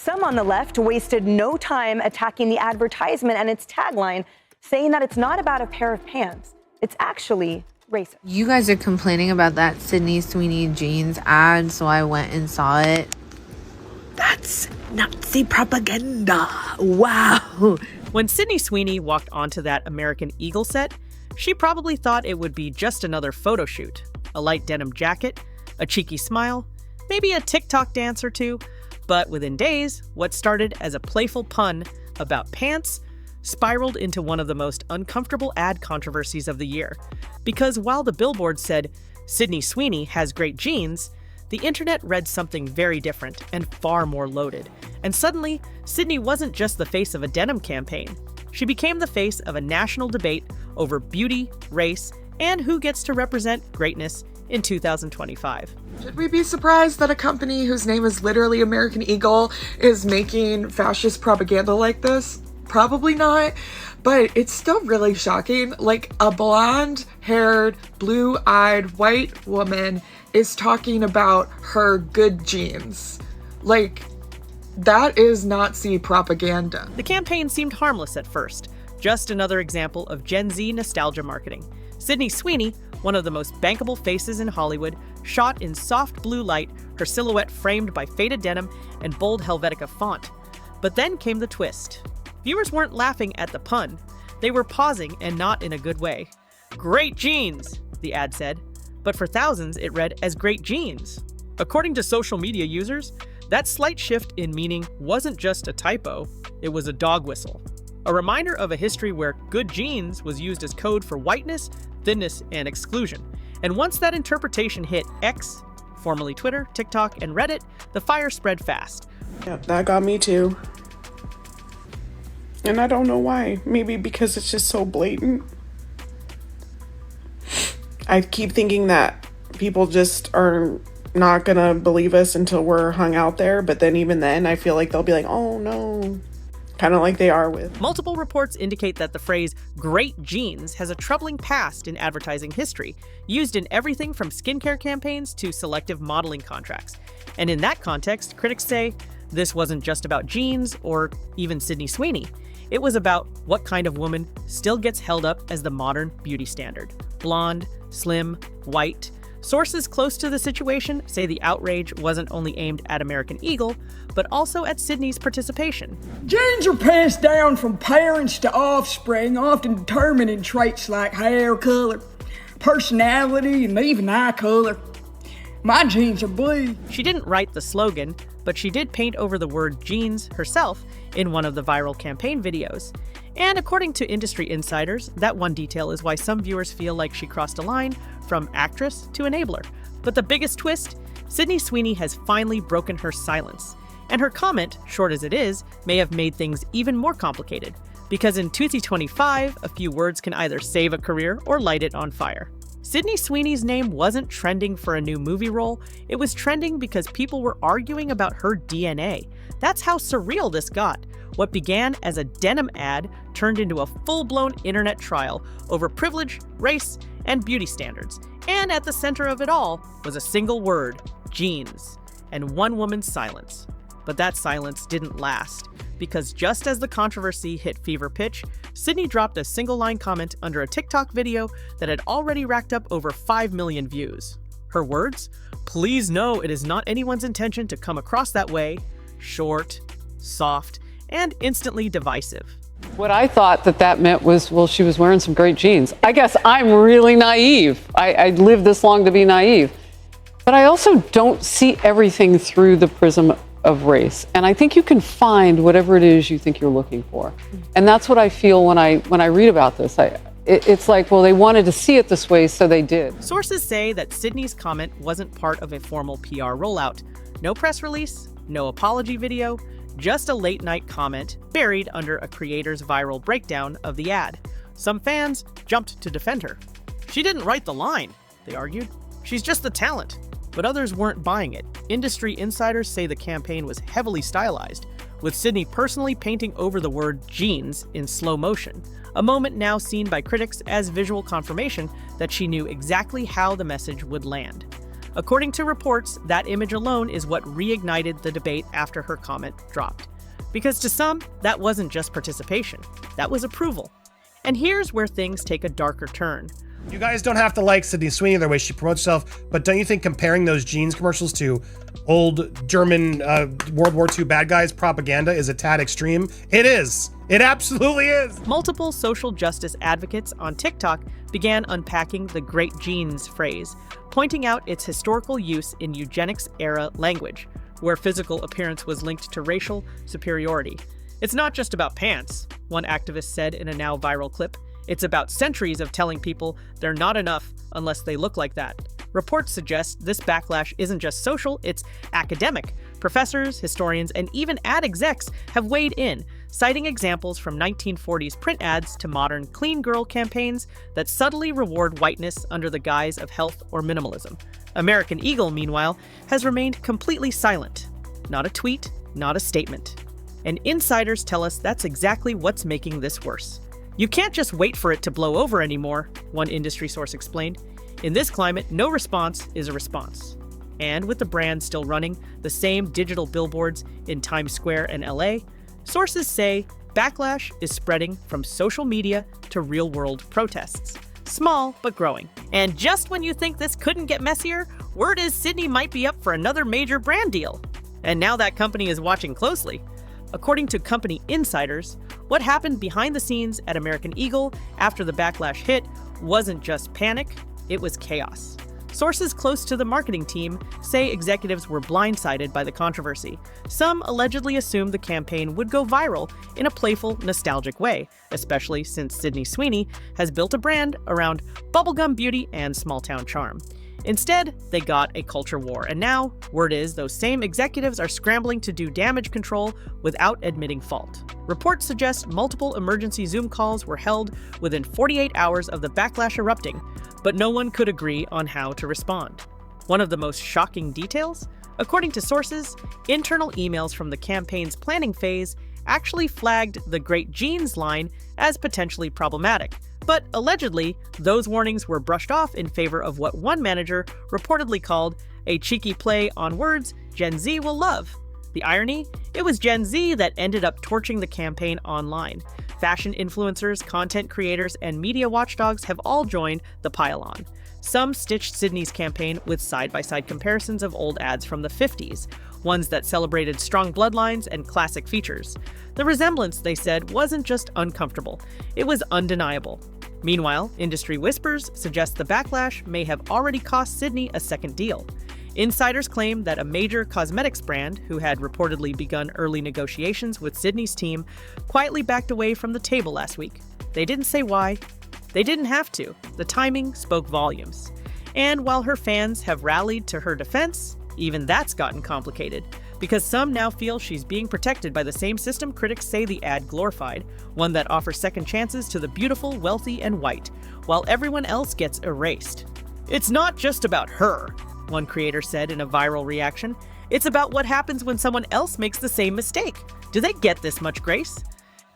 Some on the left wasted no time attacking the advertisement and its tagline, saying that it's not about a pair of pants. It's actually racist. You guys are complaining about that Sydney Sweeney jeans ad, so I went and saw it. That's Nazi propaganda. Wow. When Sydney Sweeney walked onto that American Eagle set, she probably thought it would be just another photo shoot. A light denim jacket, a cheeky smile, maybe a TikTok dance or two. But within days, what started as a playful pun about pants spiraled into one of the most uncomfortable ad controversies of the year. Because while the billboard said, Sydney Sweeney has great jeans, the internet read something very different and far more loaded. And suddenly, Sydney wasn't just the face of a denim campaign. She became the face of a national debate over beauty, race, and who gets to represent greatness in 2025. Should we be surprised that a company whose name is literally American Eagle is making fascist propaganda like this? Probably not, but it's still really shocking. Like, a blonde-haired, blue-eyed white woman is talking about her good jeans. Like, that is Nazi propaganda. The campaign seemed harmless at first, just another example of Gen Z nostalgia marketing. Sydney Sweeney, one of the most bankable faces in Hollywood, shot in soft blue light, her silhouette framed by faded denim and bold Helvetica font. But then came the twist. Viewers weren't laughing at the pun. They were pausing, and not in a good way. Great jeans, the ad said. But for thousands, it read as great jeans. According to social media users, that slight shift in meaning wasn't just a typo, it was a dog whistle. A reminder of a history where good genes was used as code for whiteness, thinness, and exclusion. And once that interpretation hit X, formerly Twitter, TikTok, and Reddit, the fire spread fast. Yeah, that got me too. And I don't know why. Maybe because it's just so blatant. I keep thinking that people just are not gonna believe us until we're hung out there, but then even then I feel like they'll be like, oh no. Kind of like they are with. Multiple reports indicate that the phrase great jeans has a troubling past in advertising history, used in everything from skincare campaigns to selective modeling contracts. And in that context, critics say this wasn't just about jeans or even Sydney Sweeney. It was about what kind of woman still gets held up as the modern beauty standard. Blonde, slim, white. Sources close to the situation say the outrage wasn't only aimed at American Eagle, but also at Sydney's participation. Genes are passed down from parents to offspring, often determining traits like hair color, personality, and even eye color. My genes are blue. She didn't write the slogan, but she did paint over the word jeans herself in one of the viral campaign videos. And according to industry insiders, that one detail is why some viewers feel like she crossed a line from actress to enabler. But the biggest twist, Sydney Sweeney has finally broken her silence. And her comment, short as it is, may have made things even more complicated. Because in 2025, a few words can either save a career or light it on fire. Sydney Sweeney's name wasn't trending for a new movie role, it was trending because people were arguing about her DNA. That's how surreal this got. What began as a denim ad turned into a full-blown internet trial over privilege, race, and beauty standards. And at the center of it all was a single word, jeans, and one woman's silence. But that silence didn't last, because just as the controversy hit fever pitch, Sydney dropped a single-line comment under a TikTok video that had already racked up over 5 million views. Her words? "Please know it is not anyone's intention to come across that way," short, soft, and instantly divisive. What I thought that meant was, well, she was wearing some great jeans. I guess I'm really naive. I lived this long to be naive. But I also don't see everything through the prism of race. And I think you can find whatever it is you think you're looking for. And that's what I feel when I read about this. It's like, well, they wanted to see it this way, so they did. Sources say that Sydney's comment wasn't part of a formal PR rollout. No press release, no apology video, just a late-night comment buried under a creator's viral breakdown of the ad. Some fans jumped to defend her. She didn't write the line, they argued. She's just the talent. But others weren't buying it. Industry insiders say the campaign was heavily stylized, with Sydney personally painting over the word jeans in slow motion, a moment now seen by critics as visual confirmation that she knew exactly how the message would land. According to reports, that image alone is what reignited the debate after her comment dropped. Because to some, that wasn't just participation, that was approval. And here's where things take a darker turn. You guys don't have to like Sydney Sweeney the way she promotes herself, but don't you think comparing those jeans commercials to old German World War II bad guys propaganda is a tad extreme? It is. It absolutely is. Multiple social justice advocates on TikTok began unpacking the Great Genes phrase, pointing out its historical use in eugenics-era language, where physical appearance was linked to racial superiority. It's not just about pants, one activist said in a now viral clip. It's about centuries of telling people they're not enough unless they look like that. Reports suggest this backlash isn't just social, it's academic. Professors, historians, and even ad execs have weighed in, citing examples from 1940s print ads to modern clean girl campaigns that subtly reward whiteness under the guise of health or minimalism. American Eagle, meanwhile, has remained completely silent. Not a tweet, not a statement. And insiders tell us that's exactly what's making this worse. You can't just wait for it to blow over anymore, one industry source explained. In this climate, no response is a response. And with the brand still running the same digital billboards in Times Square and LA, sources say backlash is spreading from social media to real-world protests. Small, but growing. And just when you think this couldn't get messier, word is Sydney might be up for another major brand deal. And now that company is watching closely. According to company insiders, what happened behind the scenes at American Eagle after the backlash hit wasn't just panic, it was chaos. Sources close to the marketing team say executives were blindsided by the controversy. Some allegedly assumed the campaign would go viral in a playful, nostalgic way, especially since Sydney Sweeney has built a brand around bubblegum beauty and small-town charm. Instead, they got a culture war, and now, word is, those same executives are scrambling to do damage control without admitting fault. Reports suggest multiple emergency Zoom calls were held within 48 hours of the backlash erupting, but no one could agree on how to respond. One of the most shocking details? According to sources, internal emails from the campaign's planning phase actually flagged the Great Genes line as potentially problematic. But allegedly, those warnings were brushed off in favor of what one manager reportedly called a cheeky play on words Gen Z will love. The irony? It was Gen Z that ended up torching the campaign online. Fashion influencers, content creators, and media watchdogs have all joined the pile-on. Some stitched Sydney's campaign with side-by-side comparisons of old ads from the 50s, ones that celebrated strong bloodlines and classic features. The resemblance, they said, wasn't just uncomfortable, it was undeniable. Meanwhile, industry whispers suggest the backlash may have already cost Sydney a second deal. Insiders claim that a major cosmetics brand, who had reportedly begun early negotiations with Sydney's team, quietly backed away from the table last week. They didn't say why. They didn't have to. The timing spoke volumes. And while her fans have rallied to her defense, even that's gotten complicated, because some now feel she's being protected by the same system critics say the ad glorified, one that offers second chances to the beautiful, wealthy, and white, while everyone else gets erased. It's not just about her, one creator said in a viral reaction. It's about what happens when someone else makes the same mistake. Do they get this much grace?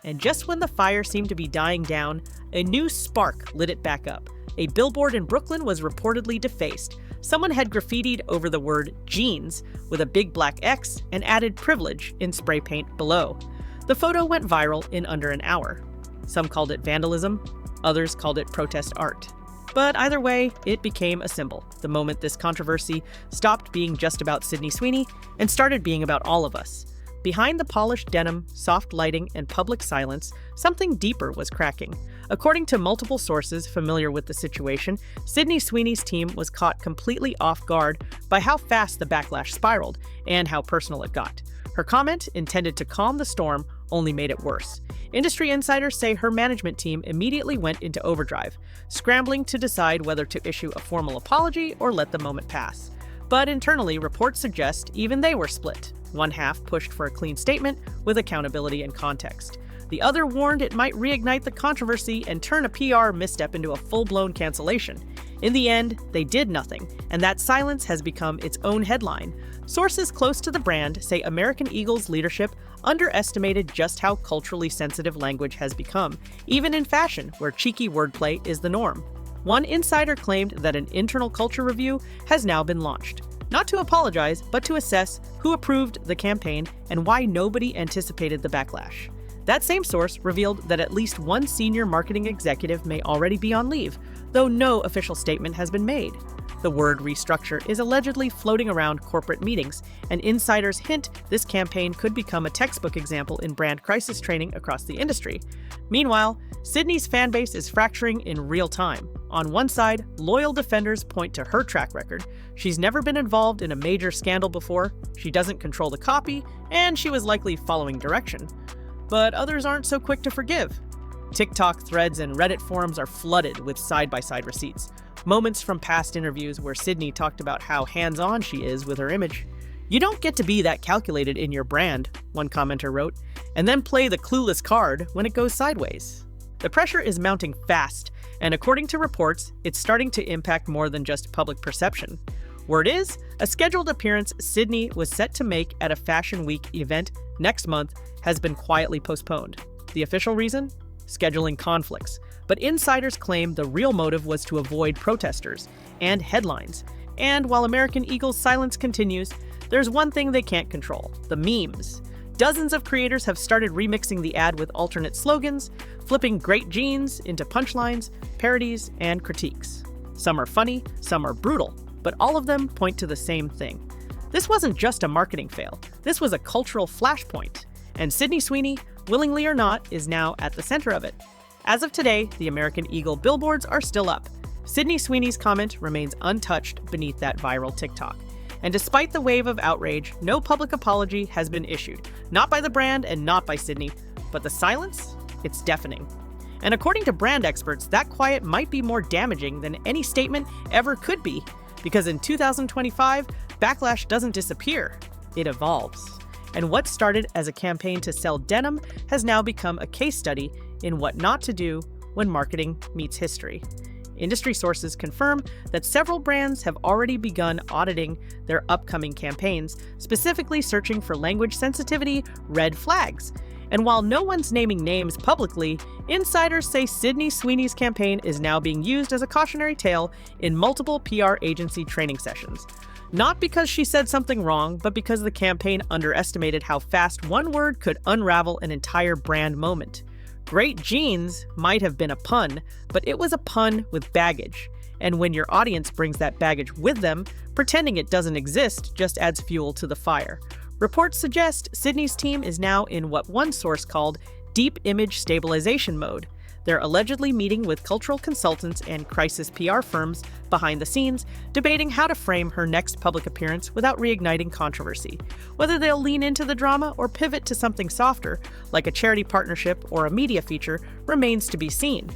And just when the fire seemed to be dying down, a new spark lit it back up. A billboard in Brooklyn was reportedly defaced. Someone had graffitied over the word jeans with a big black X and added privilege in spray paint below. The photo went viral in under an hour. Some called it vandalism, others called it protest art. But either way, it became a symbol the moment this controversy stopped being just about Sydney Sweeney and started being about all of us. Behind the polished denim, soft lighting, and public silence, something deeper was cracking. According to multiple sources familiar with the situation, Sydney Sweeney's team was caught completely off guard by how fast the backlash spiraled and how personal it got. Her comment, intended to calm the storm, only made it worse. Industry insiders say her management team immediately went into overdrive, scrambling to decide whether to issue a formal apology or let the moment pass. But internally, reports suggest even they were split. One half pushed for a clean statement with accountability and context. The other warned it might reignite the controversy and turn a PR misstep into a full-blown cancellation. In the end, they did nothing, and that silence has become its own headline. Sources close to the brand say American Eagle's leadership underestimated just how culturally sensitive language has become, even in fashion, where cheeky wordplay is the norm. One insider claimed that an internal culture review has now been launched, not to apologize, but to assess who approved the campaign and why nobody anticipated the backlash. That same source revealed that at least one senior marketing executive may already be on leave, though no official statement has been made. The word restructure is allegedly floating around corporate meetings, and insiders hint this campaign could become a textbook example in brand crisis training across the industry. Meanwhile, Sydney's fanbase is fracturing in real time. On one side, loyal defenders point to her track record. She's never been involved in a major scandal before, she doesn't control the copy, and she was likely following direction. But others aren't so quick to forgive. TikTok threads and Reddit forums are flooded with side-by-side receipts. Moments from past interviews where Sydney talked about how hands-on she is with her image. "You don't get to be that calculated in your brand," one commenter wrote, "and then play the clueless card when it goes sideways." The pressure is mounting fast, and according to reports, it's starting to impact more than just public perception. Word is, a scheduled appearance Sydney was set to make at a Fashion Week event next month has been quietly postponed. The official reason? Scheduling conflicts. But insiders claim the real motive was to avoid protesters and headlines. And while American Eagle's silence continues, there's one thing they can't control: the memes. Dozens of creators have started remixing the ad with alternate slogans, flipping great jeans into punchlines, parodies, and critiques. Some are funny, some are brutal, but all of them point to the same thing. This wasn't just a marketing fail, this was a cultural flashpoint. And Sydney Sweeney, willingly or not, is now at the center of it. As of today, the American Eagle billboards are still up. Sydney Sweeney's comment remains untouched beneath that viral TikTok. And despite the wave of outrage, no public apology has been issued. Not by the brand and not by Sydney, but the silence? It's deafening. And according to brand experts, that quiet might be more damaging than any statement ever could be. Because in 2025, backlash doesn't disappear, it evolves. And what started as a campaign to sell denim has now become a case study in what not to do when marketing meets history. Industry sources confirm that several brands have already begun auditing their upcoming campaigns, specifically searching for language sensitivity red flags. And while no one's naming names publicly, insiders say Sydney Sweeney's campaign is now being used as a cautionary tale in multiple PR agency training sessions. Not because she said something wrong, but because the campaign underestimated how fast one word could unravel an entire brand moment. Great jeans might have been a pun, but it was a pun with baggage. And when your audience brings that baggage with them, pretending it doesn't exist just adds fuel to the fire. Reports suggest Sydney's team is now in what one source called deep image stabilization mode. They're allegedly meeting with cultural consultants and crisis PR firms behind the scenes, debating how to frame her next public appearance without reigniting controversy. Whether they'll lean into the drama or pivot to something softer, like a charity partnership or a media feature, remains to be seen.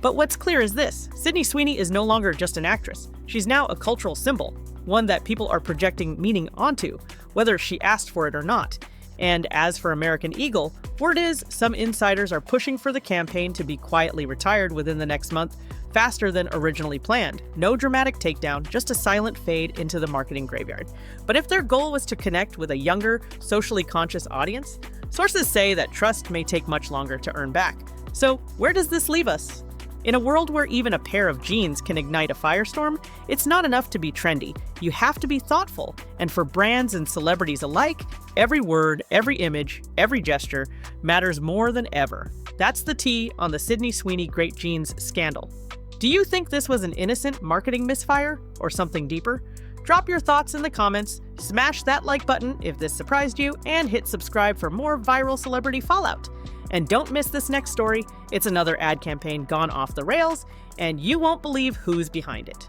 But what's clear is this: Sydney Sweeney is no longer just an actress. She's now a cultural symbol, one that people are projecting meaning onto, whether she asked for it or not. And as for American Eagle, word is some insiders are pushing for the campaign to be quietly retired within the next month, faster than originally planned. No dramatic takedown, just a silent fade into the marketing graveyard. But if their goal was to connect with a younger, socially conscious audience, sources say that trust may take much longer to earn back. So where does this leave us? In a world where even a pair of jeans can ignite a firestorm, it's not enough to be trendy. You have to be thoughtful. And for brands and celebrities alike, every word, every image, every gesture matters more than ever. That's the tea on the Sydney Sweeney Great Jeans scandal. Do you think this was an innocent marketing misfire or something deeper? Drop your thoughts in the comments, smash that like button if this surprised you, and hit subscribe for more viral celebrity fallout. And don't miss this next story. It's another ad campaign gone off the rails, and you won't believe who's behind it.